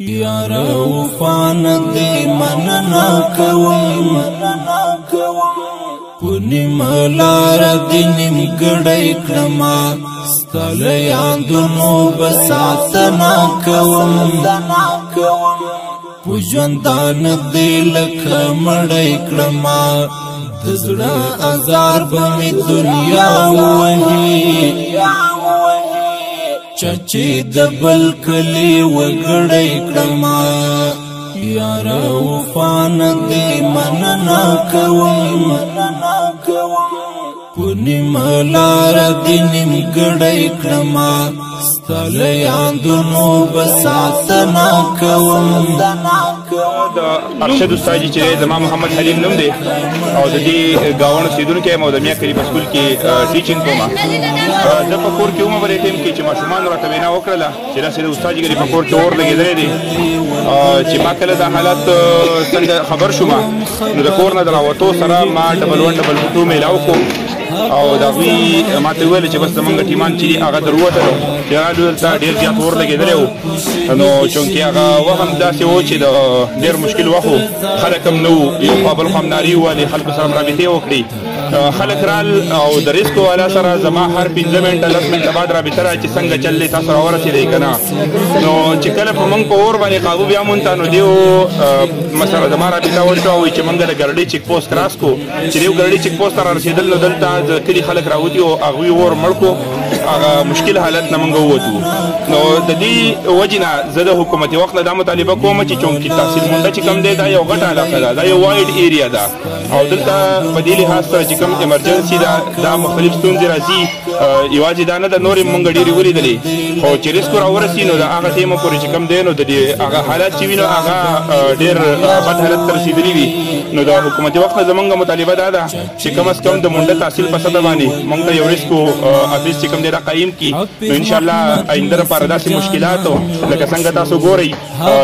یارا وفا ندی مننا کوم پونی ملار دی نیم گڑای کرما ستال یادونو بساتنا کوم پوجندان دی لکه مړی کرما دزړه ازار بمی دنیا وهی چچی دبل کلی وگڑی کرما یارا وفا ندی مننا کوم پونی ملار دی نیم گڑی کرما ستال یادونو بساتنا کوم ارشد استاد چې زما محمد حلیم نوم دی او د دې گاون سیدونکو مو د میا کری په سکول کې ټیچینګ کوم زه په کور کې عمر ټیم کې چې ماشومان راته وینا وکړه چې راسره استاد ګری په کور کې اور لګیدل دي چې ما کله د حالت څنګه خبر شوم نو د کور نه دراوتو سره ما ډبل 1 ډبل 2 میلاو کو او دا وی ما ته ویل چې بس زمونږ ټیمان چې هغه دروته چې هغه دلته ډېر زیات اور لګېدلی و نو چونکې هغه وهم داسې و چې د ډېر مشکل وخت و خلک هم نه وو یو خوا بل خوا هم نارې ووهلې خلکو سره رابطې وکړي خلک رال او د ریسکو والا سره زما هر 15 منټه 10 منټه بعد رابطه را چې څنګه چل دی تاسو راورسېدئ که نه نو چې کله په موږ په اور باندې قابو بیا مونږ ته نو دیو مثلا زما رابطه وشوه وایي چې موږ د ګرډۍ چیک پوسټ کراس کړو چې دیو ګرډۍ چیک پوسټ ته را رسېدل نو دلته د کلي خلک راوتي او هغوی اور مړ کړو هغه مشکل حالت نه موږ ووتو نو د دې وجې نه زه د حکومتي وخت نه دا مطالبه کوم چې چونکې تحصیل مونده چې کوم دی دا یو غټه علاقه ده دا یو واید ایریا ده او دلته په دې لحاظ سره چې کوم ایمرجنسي ده دا مختلف ستونزې راځي یوازې دا نه ده نورې مونږ ډېرې ولیدلې خو چې ریسکو راورسي نو د هغه ټیمه پورې چې کوم دی نو د دې هغه حالات چې وي نو هغه ډېر بد حالت ته رسېدلي وي نو د حکومتي وخت نه زمونږ مطالبه دا ده چې کم از کم د مونډه تحصیل په سطح باندې مونږ ته یو ریسکو افیس چې کوم دی را قایم کړي نو انشاءالله آینده لپاره داسې مشکلاتو لکه څنګه تاسو ګورئ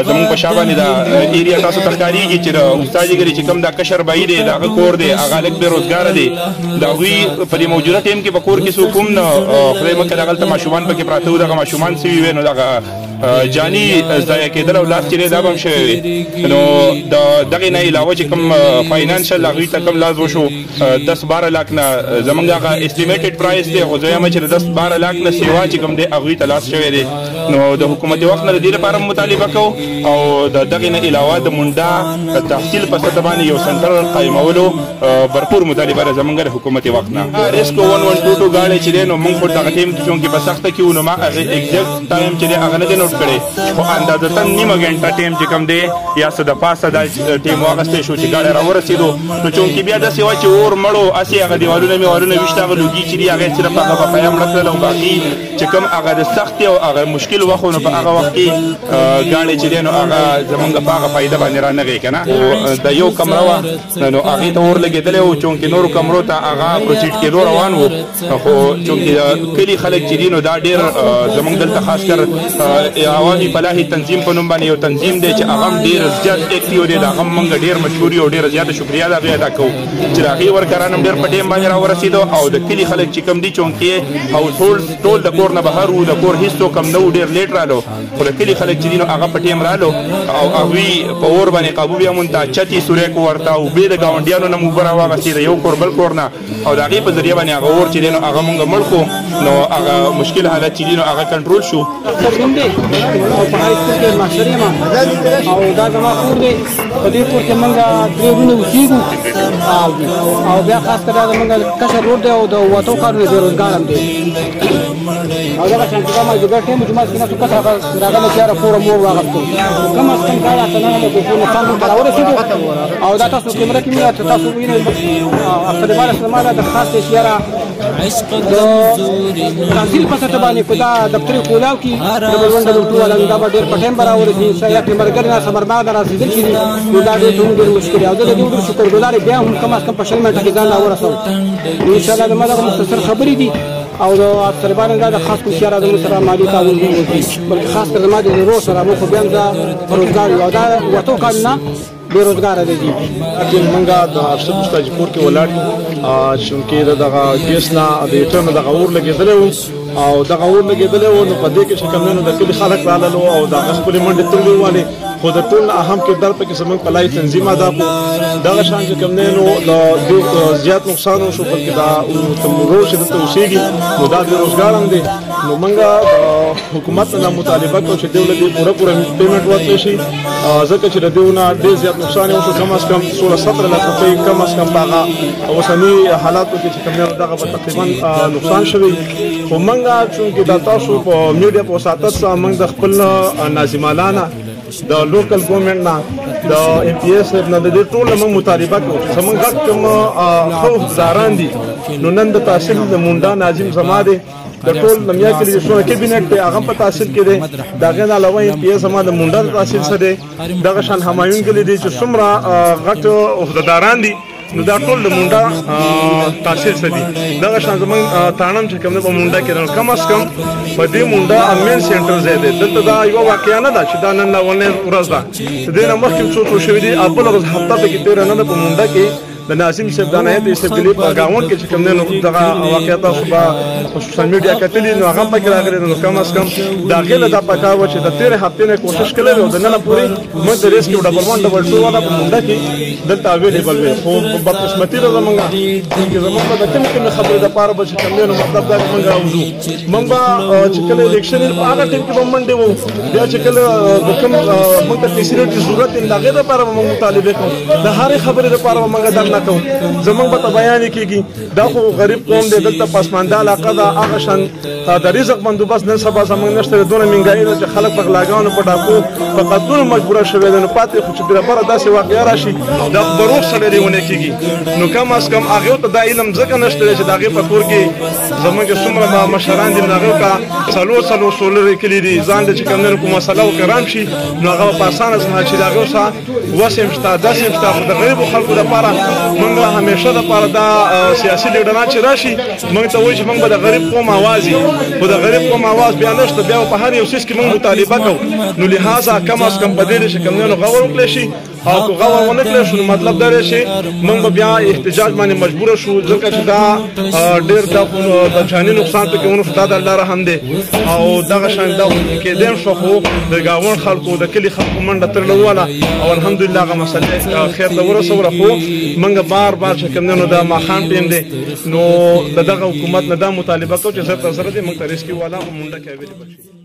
زمونږ په شا باندې دا ایریا تاسو ته ښکارېږي چې د استاد ګري چې کوم دا کشر بهي دی د هغه کور دی هغه هلک بېروزګاره دی د هغوی په دې موجوده ټایم کې په کور کې څوک هم نه خدای مکړه دغلته ماشومان پکې پراته وو دغه ماشومان سوي وی نو دغه جاني ضایع کېدل او لاس چې دی دا به هم شوی وي نو د دغې نه علاوه چې کوم فاینانشل هغوی ته کوم لاس وشو 10-12 لاک نه زمونږ هغه اسټیمیټډ پرایس دی خو زه یم چې د 10-12 لاک نه سیوا چې کوم دی هغوی ته لاس شوی دی نو د حکومتي وخت نه د دې لپاره مطالبه کوو او د دغې نه علاوه د مونډه تحصیل په سطح باندې یو سنټر قایمولو برپور مطالبه ده زمونږ د حکومتي وخت نه ریسکو 1122 ګاډی چې دی نو مونږ خو دغه ټیم کې چونکې په سخته کې وو نو ما هغې ایګزیکټ ټایم چې دی هغه نه دی نوټ کړی خو اندازتا نیمه ګنټه ټیم چې کوم دی یا څه د پاسه دا ټیم واخیستی شو چې ګاډی راورسېدو نو چونکې بیا داسې وه چې اور مړو هسې هغه دیوالونه میوالونه ویشته هغه لوګي چې دي هغه صرف هغه بقایا مړه کړل او باقي چې کوم هغه د سختې او هغه مشکل وخت نو په هغه وخت کې ګاډی چې دی نو هغه زمونږ په هغه فایده باندې رانغی که نه د یو کمره وه نو هغې ته اور لګېدلی و چونکې نورو کمرو ته هغه پروسیډ کېدو روان و خو چونکې د کلي خلک چې دي نو دا ډېر زمونږ دلته خاص کر عوامي فلاحي تنظیم په نوم باندې یو تنظیم دی چې هغه هم ډېر زیات اکټیو دی د هغه هم موږ ډېر مشهور یو ډېره زیاته شکریا د هغې ادا کوو چې د هغې ورکران هم ډېر په ټیم باندې راورسېدو او د کلي خلک چې کوم دي چونکې هاوس هولډز ټول د کور نه بهر وو د کور هېڅ څوک هم نه وو ډېر لیټ رالو خو د کلي خلک چې دي نو هغه په ټیم رالو او هغوی په اور باندې قابو بیا مونږ ته چتې سوری کو ورته اوبې د ګاونډیانو نه مو اوبه راواغستې د یو کور بل کور نه او د هغې په ذریعه باندې هغه اور چې دی نو هغه مونږ مړ کړو نو هغه مشکل حالت چې دي نو هغه کنټرول شو په هاي سکول کې ماستر یم او دا زما کور دی په دې کور کې موږ درې ورونه اوسېږو او بیا خاص کر دا زموږ کشر روډ دی او د وتو کارونه بېروزګار هم دی او دغه شان چې دا مازدیګر ټایم جومات کې نه څوک راغلی چې یاره کوره مور واغستو کم از کم کار اته نه د ټول نقصان ته راورسېدو او دا تاسو کیمره کې مې تاسو وینئ افسر اسلام دا د خاص اشاره د تحصیل په سطح باندې په دا دفتري کولاو کې ډبل 1 ډبل 2 والا دا به ډېر په ټایم به راورسي یا ټیمرګر نه سمرباد راسېدل چې دي نو دا ډېر مشکل دی او زه د دې ډېر شکرګزار بیا هم کم از کم په 20 منټه کې ځان راورسوم انشاءالله زما دغه مختصر خبرې دي او د افسربانو دا د خاص هوښیار زموږ سره مالي تعاون هم وکړي بلکې خاص کر زما د ورور سره موږ خو بیا هم زه په روزګار یو او دا وتو کال نه بېروزګاره دی موږ د افسر استاجپور کې ولاړ یو چونکې دغه ګیس نه د هیټر نه دغه اور لګېدلی و او دغه اور لګېدلی و. نو په دې کې چې کوم دی نو د کلي خلک راللو او د هغه خپلې منډې تړلې وانې، خو د ټول نه اهم کردار پکې زموږ پلای تنظیم ادا کړو. دغه شان چې کوم دی نو د زیات نقصان وشو، بلکې دا روز چې دلته اوسېږي نو دا بېروزګار هم دی. نو موږ حکومت نه مطالبه کوو چې دوی له دې پوره پیمنټ ورکړی شي، ځکه چې د دوی نه ډېر زیات نقصان وشو. کم از کم 16-17 لک روپۍ کم از کم په هغه اوسني حالاتو کې چې کوم دی دغه به تقریبا نقصان شوی. خو موږ چونکې دا تاسو په میډیا په وساطت سره موږ د خپل ناظمالانه د لوکل ګورنمنټ نه د ایم پی ایس نه د دې ټول موږ مطالبه کوو چې زموږ غږ کوم ښه حقداران دي. نو نن د تحصیل د مونډا ناظم زما دی، د ټول نمیا کلي د څونه کابینټ دی هغه په تحصیل کې دی. د هغې نه علاوه ایم پی ایس زما د مونډا د تحصیل څخه دی. دغه شان همایون کلي دی چې څومره غټ عهدهداران دي نو دا ټول د مونډا تحصیل څخه دي. دغه شان زموږ تاڼم چې کوم دی په مونډا کې نو کم از کم په دې مونډا امین سینټر ځای دی. دلته دا یوه واقعه نه ده چې دا نن اولنۍ ورځ ده، د دې نه مخکې څو شوي دي. بله ورځ هفته پکې تېره نه ده په مونډا کې د ناظم صاحب د عنایت استقبالي په ګاونډ کې چې کوم دی نو دغه واقعه تاسو به په سوشل میډیا کتلي نو هغه پکې راغلی. نو کم از کم د هغې له دا پکار وه چې د تېرې هفتې نه کوشش کړی دی او د ننه پورې موږ د ریسکیو ډبل 1 ډبل 2 والا په مونډا کې دلته اویلیبل وي. خو بدقسمتي ده زموږ چې زموږ به د کومې خبرې دپاره به چې کوم دی نو مطلب دا چې موږ راوځو. موږ به چې کله الیکشن په هغه ټایم کې به منډې وو، بیا چې کله د کوم موږ ته فیسیلیټي ضرورت دی د هغې دپاره به موږ مطالبې کوو، د هرې خبرې دپاره به موږ درنه کوو. زموږ به ته بیان کېږي دا خو غریب قوم دی، دلته پسمانده علاقه ده، هغه شان د رزق بندوبست نن سبا زموږ نشته. دونه مهنګایي ده چې خلک په غلاګانو په ډاکو په قتلونو مجبوره شوي دي. نو پاتې خو چې برابره داسې واقعه راشي دا به روغ سړی لیونی کېږي. نو کم از کم هغې ته دا علم ځکه نشته دی چې د هغې په کور کې زموږ څومره مشران دي نو هغې ته څلور سولرې کلي دي ځان د چې کوم دی کومه مسله وکړام شي نو هغه په اسانه سره چې د هغې سره وس هم شته داسې هم شته. خو د غریبو خلکو دپاره موږ همیشه دپاره دا سیاسي لیډران چې راشي موږ ته وایي چې موږ به د غریب قوم اواز یو، خو د غریب قوم اواز بیا نشته. بیا په هر یو څیز کې موږ مطالبه کوو. نو لحاظه کم از کم په دې چې کوم دی نو غور وکړی شي، او که غور ونه کړی شو نو مطلب دا دی چې موږ به بیا احتجاج باندې مجبوره شو، ځکه چې دا ډېر د جاني نقصان پکې ونه شو. دا د الله رحم دی او دغه شان دا کېدی شو. خو د ګاونډ خلکو د کلي خلکو منډه ترلې وواله او الحمدلله هغه مسلې خیر ته ورسوله. خو موږ بار چې کوم دی نو دا ماښام ټیم دی نو د دغه حکومت نه دا مطالبه کوو چې زر تر زره دې موږ ته ریسکیو والا په مونډه کې اویلیبل شي.